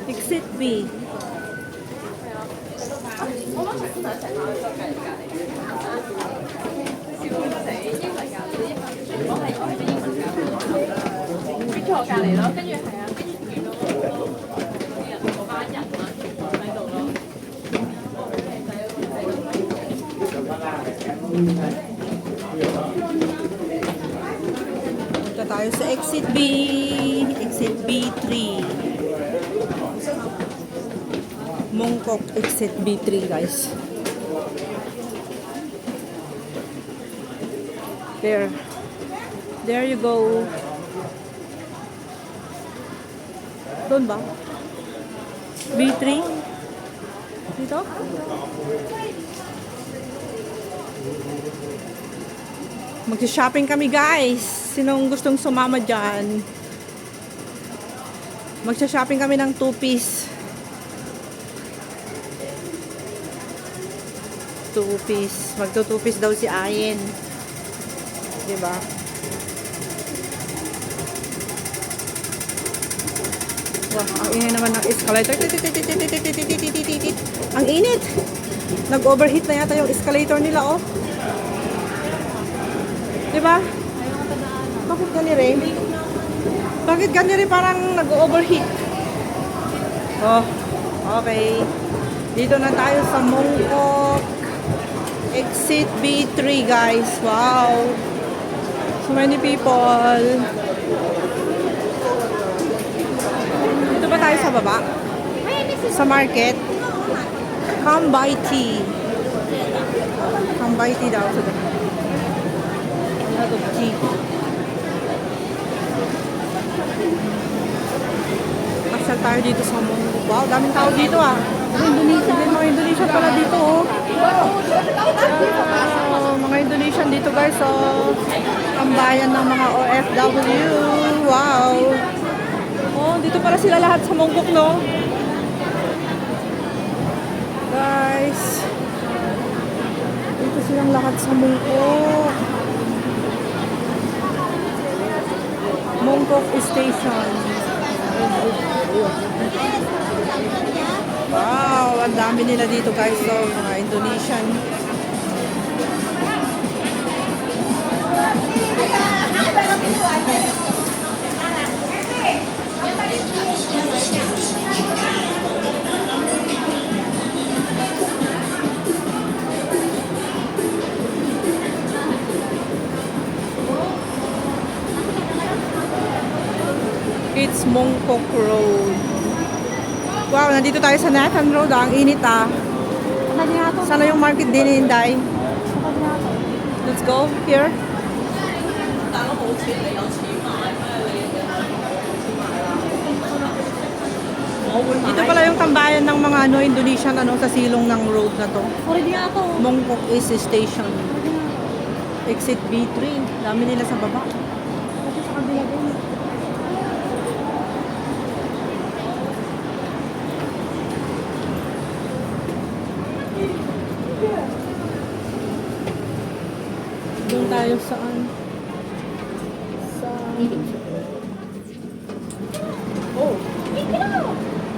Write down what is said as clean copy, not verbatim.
Exit B. Punta tayo sa exit B. Exit B3. Mongkok exit B3, guys. There you go. Doon ba? B3? Dito? Mag-shopping kami, guys. Sinong gustong sumama dyan? Mag-shopping kami ng 2-piece. 2-piece. Magto-2-piece daw si Ayen. Diba? Wow, ang init naman ng escalator. Ang init! Nag-overheat na yata yung escalator nila, oh. Diba? Bakit ganyan? Bakit ganyan parang nag-overheat? Oh, okay. Dito na tayo sa Mongkok exit B3, guys. Wow. So many people. Dito ba tayo sa baba? Sa market? Come buy tea. Come buy tea daw. A lot of tea. Pasyal tayo dito sa Mongkok. Wow, daming tao dito, ah. Mga Indonesian pala dito, oh. Mga Indonesian dito, guys, oh. Ang bayan ng mga OFW. Wow. Oh, dito pala sila lahat sa Mongkok, no? Guys. Dito silang lahat sa Mongkok. Mongkok Station. Wow, ang dami nila dito, guys, so mga Indonesian. It's Mongkok Road. Wow, nandito tayo sa Nathan Road, ah. Ang init, ah. Sana yung market din, Inday. Let's go here. Dito pala yung tambayan ng mga Indonesian sa silong ng road na to. Mongkok East Station. Exit B3. Dami nila sa baba. Kasi sa kabila din. Doon tayo saan? Sa